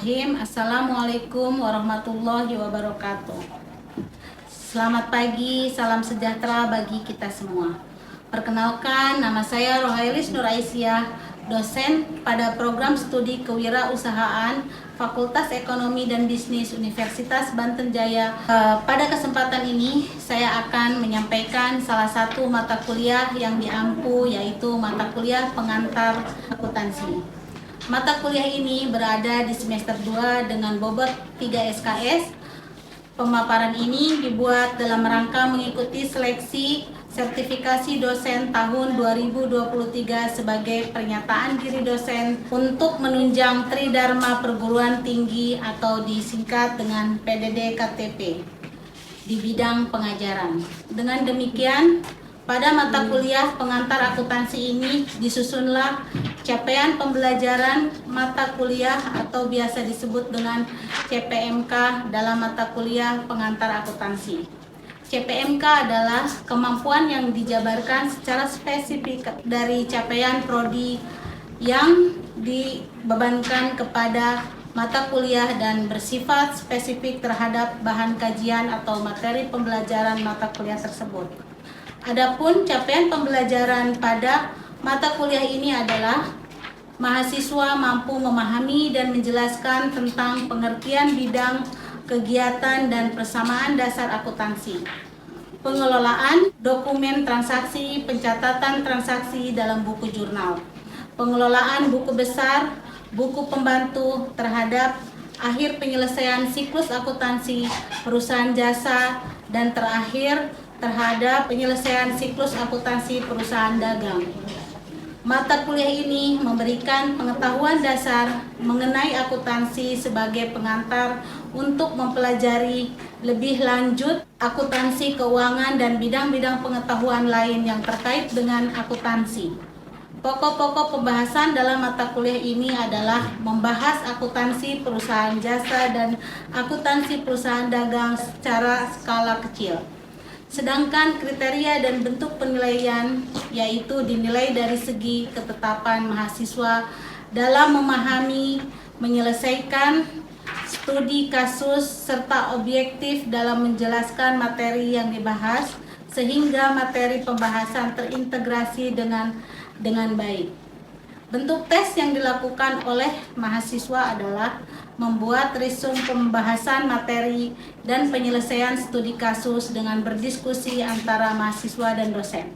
Bismillahirrahmanirrahim. Assalamualaikum warahmatullahi wabarakatuh. Selamat pagi, salam sejahtera bagi kita semua. Perkenalkan, nama saya Rohailis Nur Aisyah, dosen pada program studi kewirausahaan Fakultas Ekonomi dan Bisnis Universitas Banten Jaya. Pada kesempatan ini, saya akan menyampaikan salah satu mata kuliah yang diampu, yaitu mata kuliah pengantar akuntansi. Mata kuliah ini berada di semester 2 dengan bobot 3 SKS. Pemaparan ini dibuat dalam rangka mengikuti seleksi sertifikasi dosen tahun 2023 sebagai pernyataan diri dosen untuk menunjang Tridharma Perguruan Tinggi atau disingkat dengan PDD KTP di bidang pengajaran. Dengan demikian, pada mata kuliah pengantar akuntansi ini disusunlah capaian pembelajaran mata kuliah atau biasa disebut dengan CPMK dalam mata kuliah pengantar akuntansi. CPMK adalah kemampuan yang dijabarkan secara spesifik dari capaian prodi yang dibebankan kepada mata kuliah dan bersifat spesifik terhadap bahan kajian atau materi pembelajaran mata kuliah tersebut. Adapun capaian pembelajaran pada mata kuliah ini adalah mahasiswa mampu memahami dan menjelaskan tentang pengertian bidang kegiatan dan persamaan dasar akuntansi, pengelolaan dokumen transaksi, pencatatan transaksi dalam buku jurnal, pengelolaan buku besar, buku pembantu terhadap akhir penyelesaian siklus akuntansi, perusahaan jasa, dan terakhir terhadap penyelesaian siklus akuntansi perusahaan dagang. Mata kuliah ini memberikan pengetahuan dasar mengenai akuntansi sebagai pengantar untuk mempelajari lebih lanjut akuntansi keuangan dan bidang-bidang pengetahuan lain yang terkait dengan akuntansi. Pokok-pokok pembahasan dalam mata kuliah ini adalah membahas akuntansi perusahaan jasa dan akuntansi perusahaan dagang secara skala kecil. Sedangkan kriteria dan bentuk penilaian yaitu dinilai dari segi ketetapan mahasiswa dalam memahami, menyelesaikan studi kasus, serta objektif dalam menjelaskan materi yang dibahas sehingga materi pembahasan terintegrasi dengan baik. Bentuk tes yang dilakukan oleh mahasiswa adalah membuat resume pembahasan materi dan penyelesaian studi kasus dengan berdiskusi antara mahasiswa dan dosen.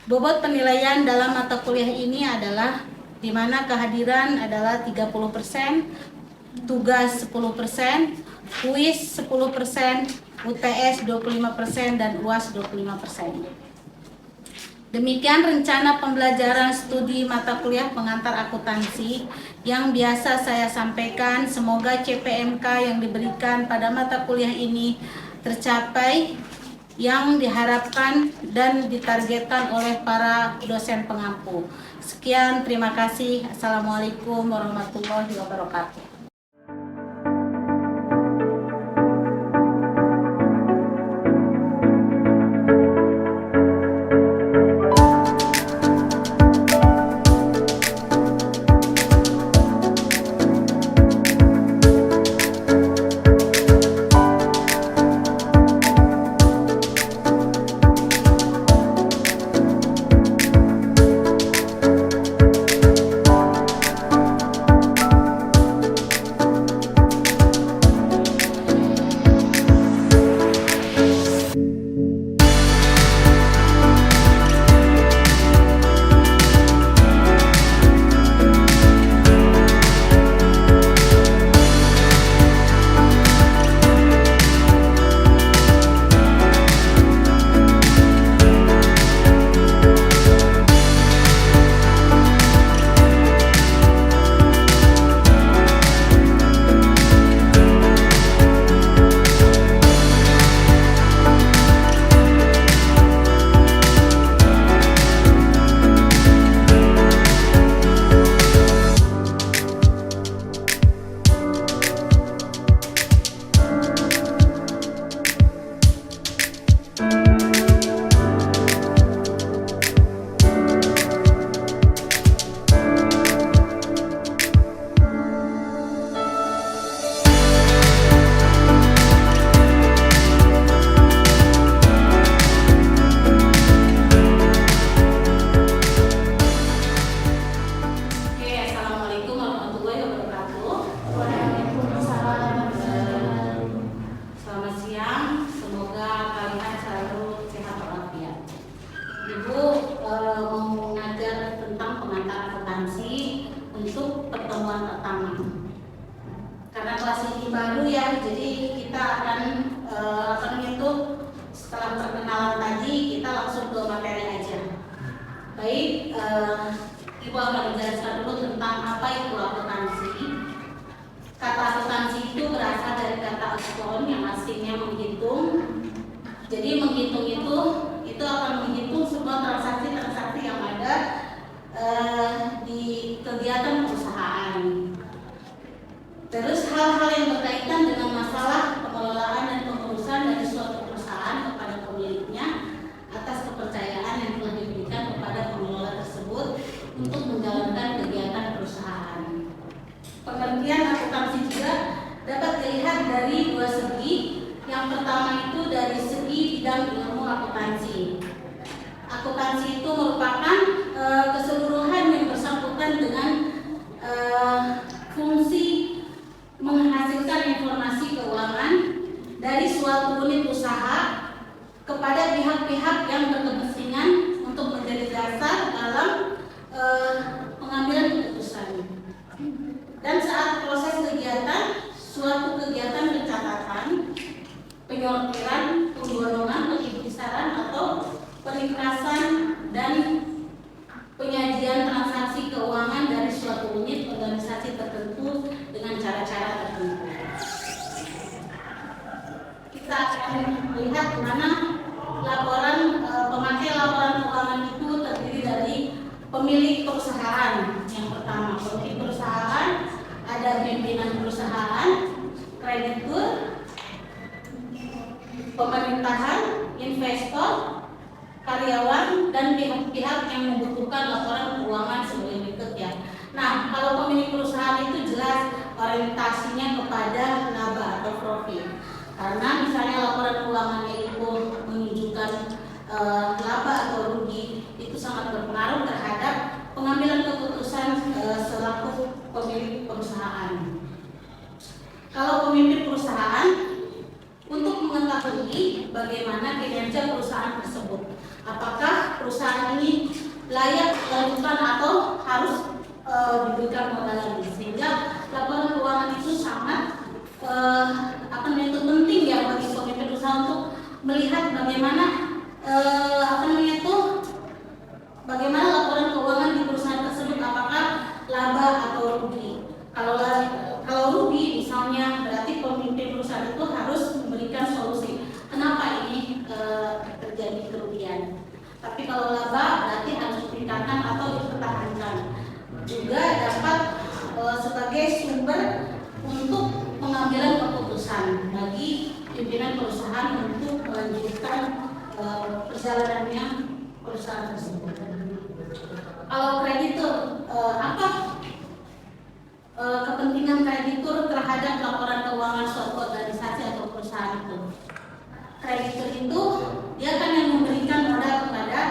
Bobot penilaian dalam mata kuliah ini adalah di mana kehadiran adalah 30%, tugas 10%, kuis 10%, UTS 25% dan UAS 25%. Demikian rencana pembelajaran studi mata kuliah pengantar akuntansi yang biasa saya sampaikan. Semoga CPMK yang diberikan pada mata kuliah ini tercapai yang diharapkan dan ditargetkan oleh para dosen pengampu. Sekian, terima kasih. Assalamualaikum warahmatullahi wabarakatuh. account yang aslinya menghitung. Jadi menghitung itu akan menghitung semua transaksi-transaksi yang ada di kegiatan perusahaan. Terus hal-hal yang berkaitan dengan masalah pengelolaan dan pengurusan dari suatu perusahaan kepada pemiliknya atas kepercayaan yang telah diberikan kepada pengelola tersebut untuk menjalankan kegiatan perusahaan. Pengertian akuntansi juga dapat dilihat dari dua segi. Yang pertama itu dari segi bidang ilmu akuntansi. Akuntansi itu merupakan keseluruhan yang bersangkutan dengan fungsi menghasilkan informasi keuangan dari suatu unit usaha kepada pihak-pihak yang berkepentingan untuk menjadi dasar dalam pengambilan keputusan. Dan saat proses kegiatan, suatu kegiatan pencatatan, penyortiran, penggolongan, penghisaran atau peringkasan dan penyajian transaksi keuangan dari suatu unit organisasi tertentu dengan cara-cara tertentu. Kita akan melihat di mana laporan pemakai laporan keuangan itu terdiri dari pemilik perusahaan. Yang pertama, pemilik perusahaan, ada pimpinan perusahaan, kreditur, pemerintahan, investor, karyawan, dan pihak-pihak yang membutuhkan laporan keuangan sebagai berikut ya. Nah, kalau pemilik perusahaan itu jelas orientasinya kepada laba atau profit. Karena misalnya laporan keuangannya itu menunjukkan laba atau rugi, itu sangat berpengaruh terhadap pengambilan keputusan selaku pemilik perusahaan. Kalau pemimpin perusahaan, untuk mengetahui bagaimana kinerja perusahaan tersebut, apakah perusahaan ini layak dilanjutkan atau harus diberikan modal lagi, sehingga laporan keuangan itu sangat penting ya bagi pemimpin usaha untuk melihat bagaimana bagaimana laporan keuangan di perusahaan tersebut, apakah laba atau rugi. Kalau rugi misalnya, berarti pemimpin perusahaan itu harus memberikan solusi kenapa ini terjadi kerugian. Tapi kalau laba berarti harus ditingkatkan atau dipertahankan. Juga dapat sebagai sumber untuk pengambilan keputusan bagi pimpinan perusahaan untuk melanjutkan perjalanannya perusahaan tersebut. Kalau kreditur, apa kepentingan kreditur terhadap laporan keuangan suatu organisasi atau perusahaan itu? Kreditur itu dia kan yang memberikan modal kepada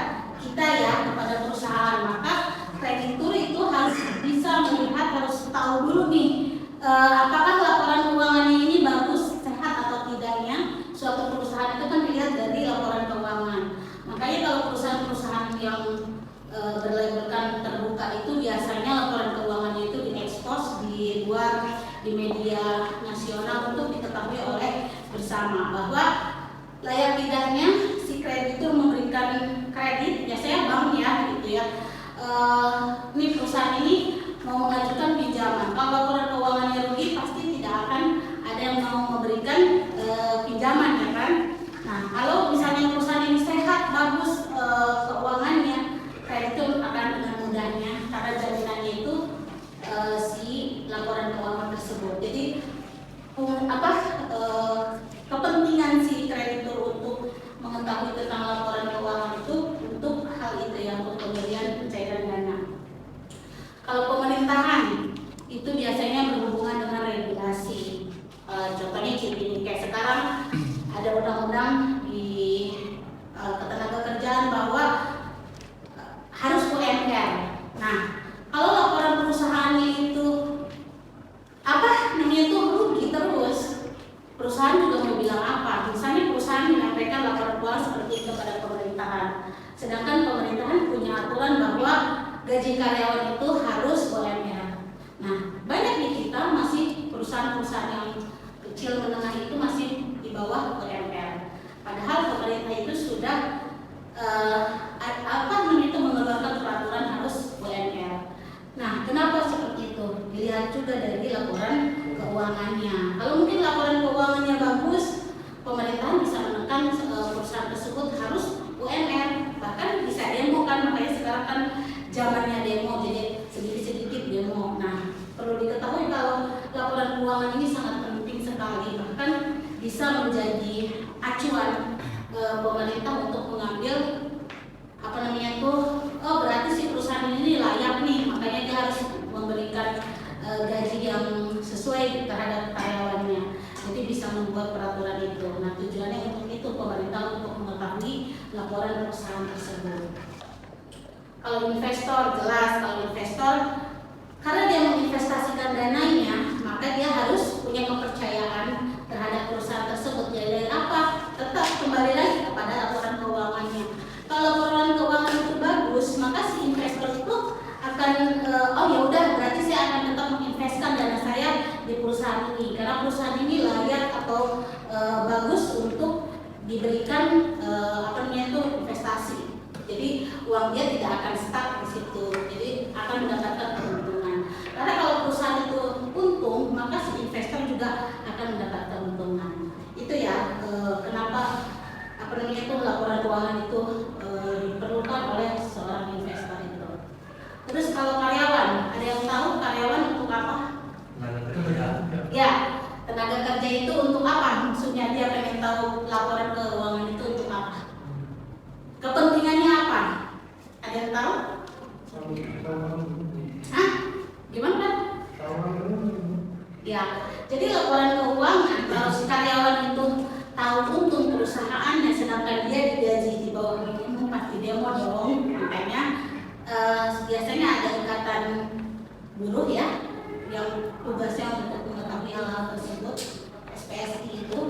kita ya, kepada perusahaan. Maka kreditur itu harus bisa melihat, harus tahu dulu nih apakah laporan keuangannya ini bagus, sehat atau tidaknya. Suatu perusahaan itu kan dilihat dari laporan keuangan. Makanya kalau perusahaan-perusahaan yang berlabelkan terbuka itu biasanya laporan keuangannya itu diekspos di luar, di media nasional untuk diketahui oleh bersama bahwa layak tidaknya si kreditur memberikan kredit, biasanya bank ya gitu ya. Ini perusahaan ini mau mengajukan pinjaman. Kalau laporan keuangannya rugi, pasti tidak akan ada yang mau memberikan pinjaman ya kan. Nah, kalau misalnya perusahaan ini sehat, bagus keuangannya, kreditur akan dengan mudahnya karena jaminannya itu si laporan keuangan tersebut. Jadi kepentingan si kreditur untuk mengetahui tentang laporan keuangan itu untuk hal itu ya, untuk pemberian pencairan dana. Kalau pemerintahan itu biasanya berhubungan dengan regulasi. Contohnya gini, kayak sekarang ada undang-undang di ketenagakerjaan bahwa harus UMR. Nah, kalau laporan perusahaannya itu rugi terus, perusahaan juga mau bilang apa? Misalnya perusahaan menyampaikan laporan keuangan seperti itu kepada pemerintahan, sedangkan pemerintahan punya aturan bahwa gaji karyawan itu harus UMR. Nah, banyak di kita masih perusahaan-perusahaan yang kecil menengah itu masih di bawah UMR. Padahal pemerintah itu sudah mengeluarkan peraturan harus UMR. Nah, kenapa seperti itu? Dilihat juga dari laporan keuangannya. Kalau mungkin laporan keuangannya zamannya demo, jadi sedikit-sedikit demo. Nah, perlu diketahui kalau laporan keuangan ini sangat penting sekali, bahkan bisa menjadi acuan pemerintah untuk mengambil oh berarti si perusahaan ini layak nih, makanya dia harus memberikan gaji yang sesuai terhadap karyawannya. Jadi bisa membuat peraturan itu. Nah, tujuannya untuk itu, pemerintah untuk mengetahui laporan perusahaan tersebut. Kalau investor, jelas kalau investor karena dia menginvestasikan dananya, maka dia harus punya kepercayaan terhadap perusahaan tersebut. Jadi apa? Tetap kembali lagi kepada laporan keuangannya. Kalau laporan keuangan itu bagus, maka si investor itu akan oh ya udah, berarti saya akan tetap menginvestkan dana saya di perusahaan ini karena perusahaan ini layak atau bagus untuk diberikan investasi. Jadi uang dia tidak akan stuck di situ, jadi akan mendapatkan keuntungan. Karena kalau perusahaan itu untung, maka si investor juga akan mendapatkan keuntungan. Itu ya kenapa laporan keuangan itu diperlukan oleh seorang investor itu. Terus kalau karyawan, ada yang tahu karyawan untuk apa? Ya, tenaga kerja itu untuk apa? Maksudnya dia pengen tahu laporan keuangan itu untuk apa? Kepentingannya apa? Ada yang tahu? Hah? Gimana? Ya, jadi laporan keuangan kalau si karyawan itu tahu untung perusahaannya, sedangkan dia digaji di bawah minimum, pasti dia mau dong. Makanya biasanya ada ikatan buruh ya, yang tugasnya untuk mengetahui hal-hal tersebut, SPSI itu,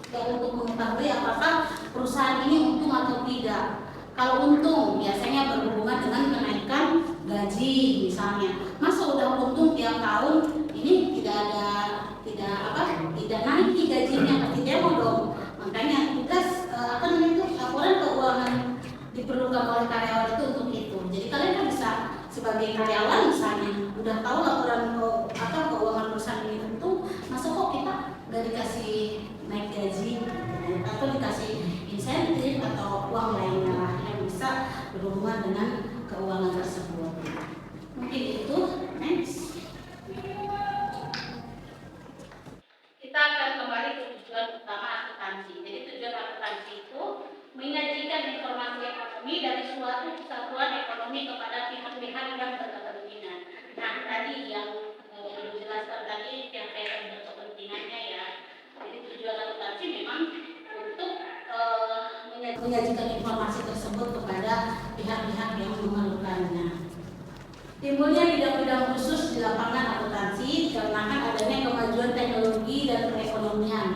dan untuk mengetahui apakah perusahaan ini untung atau tidak. Kalau untung biasanya berhubungan dengan kenaikan gaji misalnya. Masa udah untung tiap tahun ini tidak naik gajinya, pasti dia mau dong. Makanya tugas laporan keuangan diperlukan oleh karyawan itu untuk itu. Jadi kalian kan bisa sebagai karyawan misalnya udah tahu laporan keuangan perusahaan ini untung, masa kok kita nggak dikasih naik gaji atau dikasih insentif atau uang lainnya lah yang bisa berhubungan dengan keuangan tersebut. Mungkin itu. Next, kita akan kembali ke tujuan utama akuntansi. Jadi tujuan akuntansi itu menyajikan informasi ekonomi dari suatu kesatuan ekonomi kepada pihak-pihak yang berkepentingan. Nah, tadi yang Ibu jelaskan tadi yang kaitan dengan kepentingannya ya. Jadi tujuan akuntansi memang untuk menyajikan informasi tersebut kepada pihak-pihak yang memerlukannya. Timbulnya bidang-bidang khusus di lapangan akuntansi dikarenakan adanya kemajuan teknologi dan perekonomian.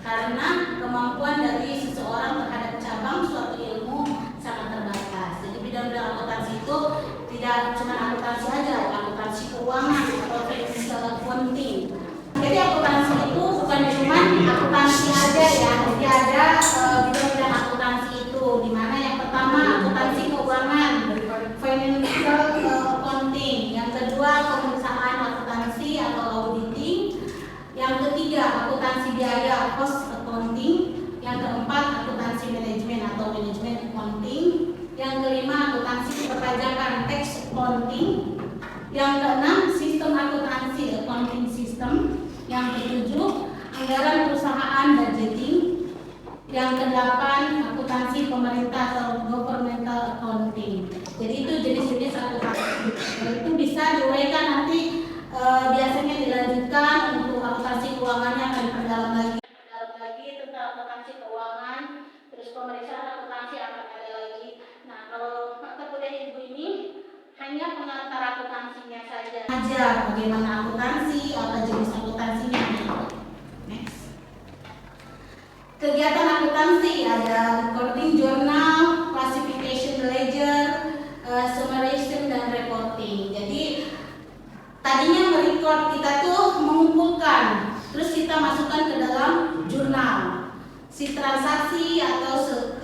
Karena kemampuan dari seseorang terhadap cabang suatu ilmu sangat terbatas. Jadi bidang-bidang akuntansi itu tidak cuma akuntansi saja, akuntansi keuangan atau financial accounting. Jadi akuntansi itu bukan cuma akuntansi aja ya. Jadi ada bidang-bidang akuntansi itu, di mana yang pertama akuntansi keuangan, financial accounting, yang kedua pemeriksaan akuntansi atau auditing, yang ketiga akuntansi biaya cost accounting, yang keempat akuntansi manajemen atau manajemen accounting, yang kelima akuntansi perpajakan tax accounting, yang keenam sistem akuntansi accounting system, yang ketujuh anggaran perusahaan budgeting, yang kedelapan akuntansi pemerintah atau governmental accounting. Jadi itu jenis-jenis akuntansi. Itu bisa diuraikan nanti biasanya dilanjutkan untuk akuntansi keuangannya akan diperdalam lagi tentang akuntansi keuangan, terus pemeriksaan akuntansi akan ada lagi. Nah, kalau mata kuliah Ibu ini hanya pengantar akuntansinya saja. Ajar bagaimana akuntansi, apa jenis akuntansinya. Next. Kegiatan akuntansi ada recording journal, classification ledger, summarization dan reporting. Jadi tadinya merecord kita tuh mengumpulkan, terus kita masukkan ke dalam jurnal. Si transaksi atau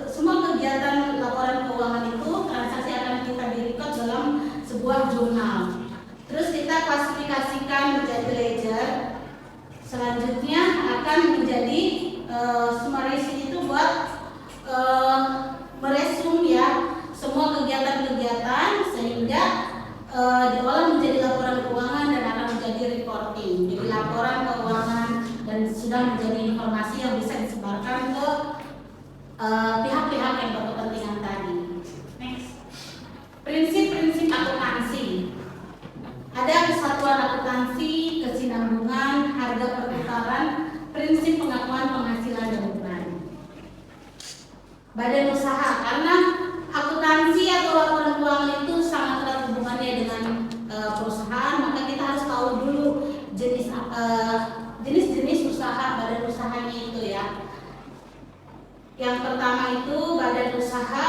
semua kegiatan laporan keuangan itu transaksi akan kita direkod dalam sebuah jurnal. Terus kita klasifikasikan menjadi ledger. Selanjutnya akan menjadi summarization itu buat meresum ya semua kegiatan-kegiatan sehingga diolah menjadi laporan keuangan dan akan menjadi reporting. Jadi laporan keuangan dan sudah menjadi informasi yang bisa disebarkan ke pihak-pihak yang berkepentingan tadi. Next. Prinsip-prinsip akuntansi. Ada kesatuan akuntansi, kesinambungan, harga pertukaran, prinsip pengakuan penghasilan dan beban. Badan usaha, karena akuntansi atau laporan keuangan itu sangat erat hubungannya dengan perusahaan, maka kita harus tahu dulu jenis-jenis usaha badan usahanya itu ya. Yang pertama itu badan usaha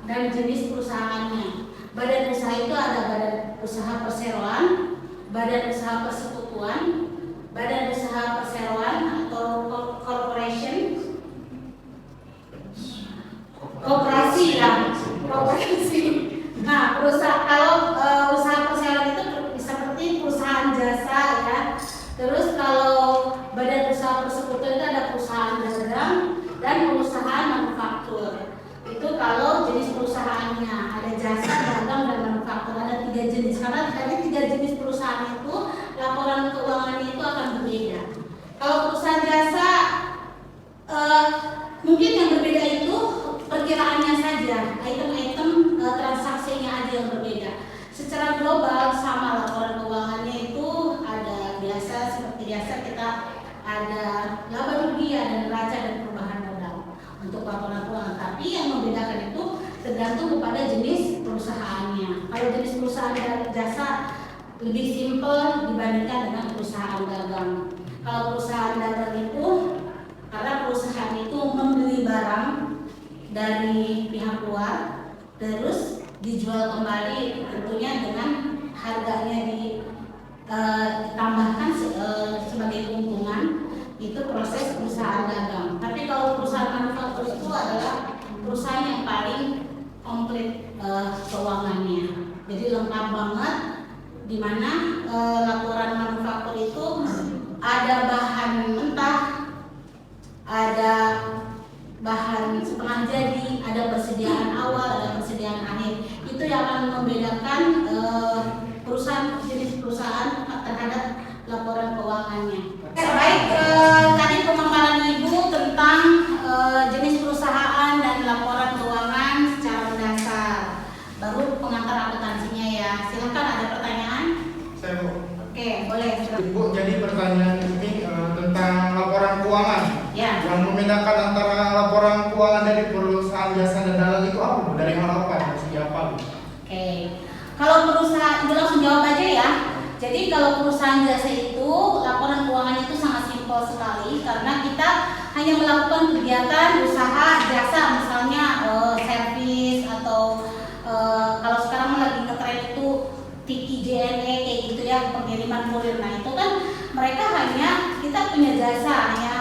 dan jenis perusahaannya. Badan usaha itu ada badan usaha perseroan, badan usaha persekutuan, badan usaha perseroan atau corporation, koperasi ya, koperasi. Nah, perusahaan kalau usaha perseroan itu seperti perusahaan jasa ya. Terus kalau badan usaha persekutuan itu ada perusahaan dagang dan perusahaan manufaktur. Itu kalau jenis perusahaannya ada jasa, dagang dan manufaktur, ada 3 jenis. Karena dari 3 jenis perusahaan itu laporan keuangannya itu akan berbeda. Kalau perusahaan jasa mungkin yang berbeda itu perkiraannya saja, item-item transaksinya aja yang berbeda. Secara global sama laporan keuangannya itu ada biasa seperti biasa kita ada laba rugi, ada neraca dan perubahan modal untuk laporan keuangan. Tapi yang membedakan itu tergantung kepada jenis perusahaannya. Kalau jenis perusahaan jasa lebih simpel dibandingkan dengan perusahaan dagang. Kalau perusahaan dagang itu karena perusahaan itu membeli barang dari pihak luar terus dijual kembali, tentunya dengan harganya ditambahkan sebagai keuntungan, itu proses perusahaan dagang. Tapi kalau perusahaan manufaktur itu adalah perusahaan yang paling komplit keuangannya, jadi lengkap banget, di mana laporan manufaktur itu ada bahan mentah, ada bahan setengah jadi, ada persediaan awal, ada persediaan akhir. Itu yang akan membedakan jenis perusahaan terhadap laporan keuangannya. Baik, tadi pemaparan Ibu tentang jenis perusahaan dan laporan keuangan secara mendasar. Baru pengantar akuntansinya ya. Silakan, ada pertanyaan? Saya mau. Oke, boleh. Ibu, jadi pertanyaan ini tentang laporan keuangan. Ya. Yang membedakan antara laporan keuangan dari perusahaan jasa dan dagang itu apa? Dari hal apa? Dari segi apa? Oke. Kalau perusahaan, Ibu langsung jawab aja ya. Jadi kalau perusahaan jasa itu laporan keuangan itu sangat simpel sekali, karena kita hanya melakukan kegiatan usaha jasa, misalnya servis atau kalau sekarang lagi ngetren itu Tiki JNE kayak gitu ya, pengiriman kurir. Nah itu kan mereka hanya, kita punya jasa, hanya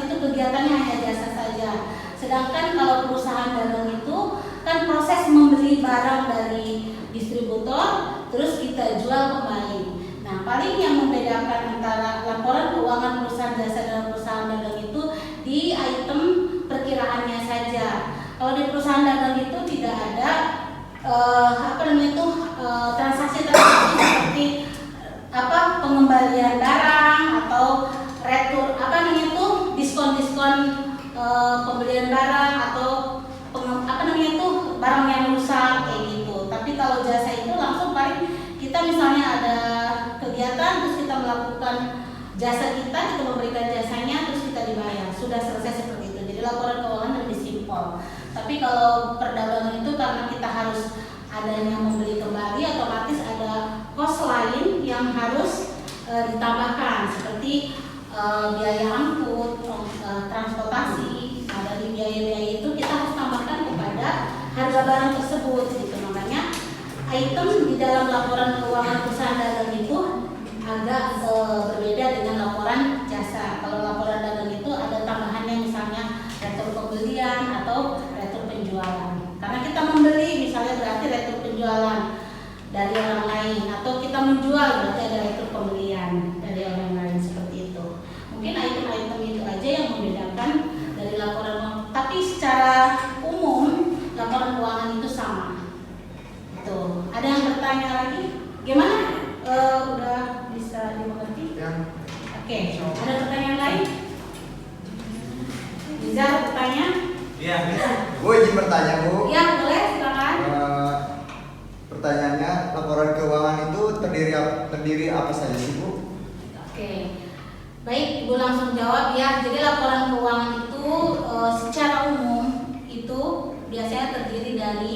itu kegiatannya hanya jasa saja. Sedangkan kalau perusahaan dagang itu kan proses membeli barang dari distributor terus kita jual kembali. Nah paling yang membedakan antara laporan keuangan perusahaan jasa dan perusahaan dagang itu di item perkiraannya saja. Kalau di perusahaan dagang itu tidak ada transaksi seperti pengembalian barang atau retur diskon pembelian barang atau barang yang rusak kayak gitu. Tapi kalau jasa itu langsung paling kita misalnya ada kegiatan terus kita melakukan jasa kita memberikan jasanya terus kita dibayar, sudah selesai seperti itu. Jadi laporan keuangan lebih simpel. Tapi kalau perdagangan itu karena kita harus adanya membeli kembali, otomatis ada cost lain yang harus ditambahkan seperti biaya angkut, transportasi. Nah, dari biaya-biaya itu kita harus tambahkan kepada harga barang tersebut gitu. Makanya item di dalam laporan keuangan perusahaan dagang itu agak berbeda dengan laporan jasa. Kalau laporan dagang itu ada tambahannya, misalnya retur pembelian atau retur penjualan. Karena kita membeli misalnya berarti retur penjualan dari orang lain, atau kita menjual berarti ada retur pembelian dari orang lain, seperti itu. Mungkin item-item itu aja yang membedakan dari laporan keuangan. Tapi secara umum laporan keuangan itu sama. Tuh, ada yang bertanya? bertanya? Iya. Bu, izin bertanya, Bu. Ya, boleh, silakan. Pertanyaannya, laporan keuangan itu terdiri apa saja sih, Bu? Oke, baik, Ibu langsung jawab ya. Jadi laporan keuangan itu secara umum itu biasanya terdiri dari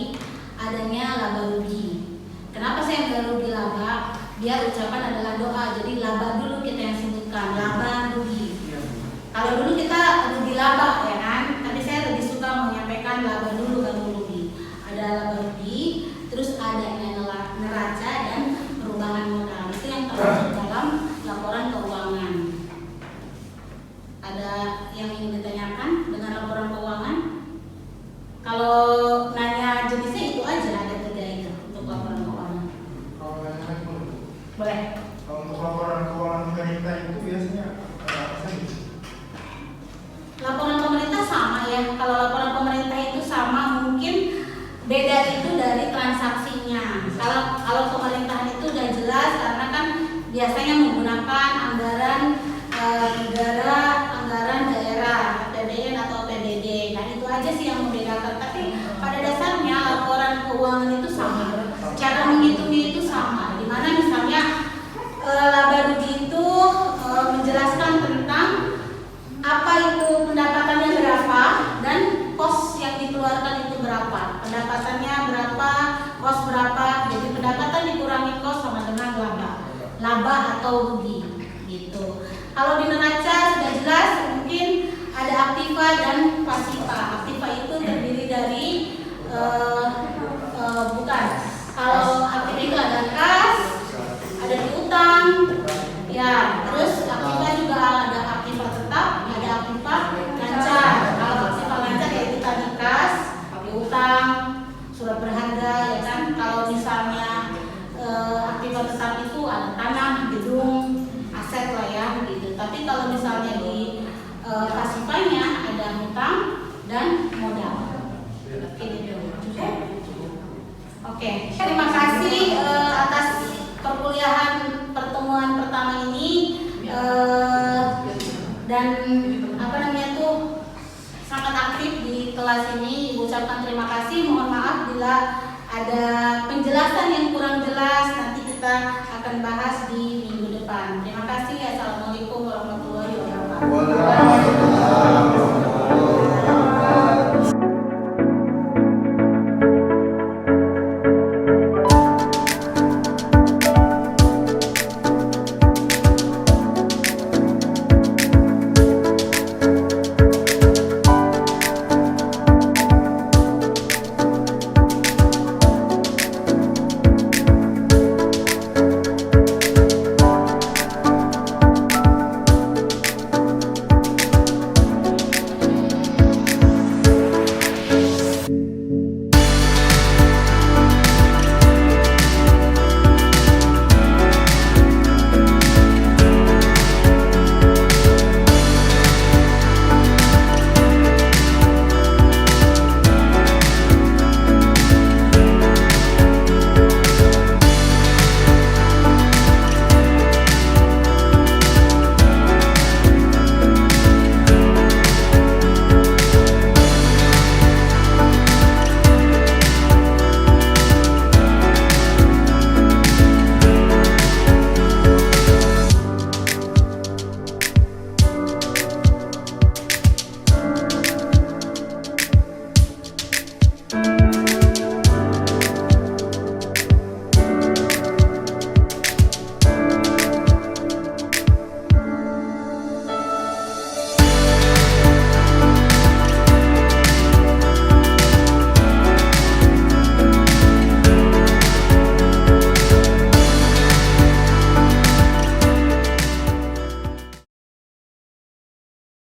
adanya laba rugi. Kenapa saya nggak rugi laba? Biar ucapan adalah doa. Jadi laba dulu kita yang sebutkan, laba rugi. Kalau dulu kita rugi laba ya kan, tapi saya lebih suka menyampaikan laba dulu baru rugi. Ada laba rugi, terus adanya neraca dan perubahan modal. Itu yang termasuk dalam laporan keuangan. Ada yang ingin ditanyakan dengan laporan keuangan? Kalau nanya jenisnya itu aja, ada 3 itu untuk laporan keuangan. Kalau nanya boleh. Boleh. Kalau untuk laporan keuangan pemerintah itu biasanya apa saja? Laporan pemerintah sama ya. Kalau laporan pemerintah itu sama, mungkin beda itu dari transaksinya. Kalau pemerintahan itu udah jelas karena kan biasanya menggunakan anggaran negara, anggaran daerah, APBN atau APBD. Nah itu aja sih yang membedakan. Tapi pada dasarnya laporan keuangan itu sama. Cara menghitungnya itu sama. Dimana misalnya laba rugi itu menjelaskan tentang apa itu pendapatannya berapa dan kos yang dikeluarkan itu berapa. Pendapatannya berapa, kos berapa. Jadi pendapatan dikurangi kos sama dengan laba atau rugi gitu. Kalau di neraca sudah jelas, mungkin ada aktiva dan pasiva. Aktiva itu terdiri dari bukan. Kalau aktiva itu ada kas, ada piutang, ya. Terus aktiva juga ada aktiva tetap, ada aktiva lancar. Kalau aktiva lancar yaitu tadi kas, piutang, surat berharga, ya kan. Kalau misalnya aktiva tetap itu ada tanah, gedung, aset lah ya gitu. Tapi kalau misalnya di pasifanya ada hutang dan modal. Oke, terima kasih atas perkuliahan pertemuan pertama ini dan apa namanya tuh sangat aktif di kelas ini. Ibu ucapkan terima kasih. Mohon maaf bila ada penjelasan yang kurang jelas, nanti kita akan bahas di minggu depan. Terima kasih. Assalamualaikum warahmatullahi wabarakatuh.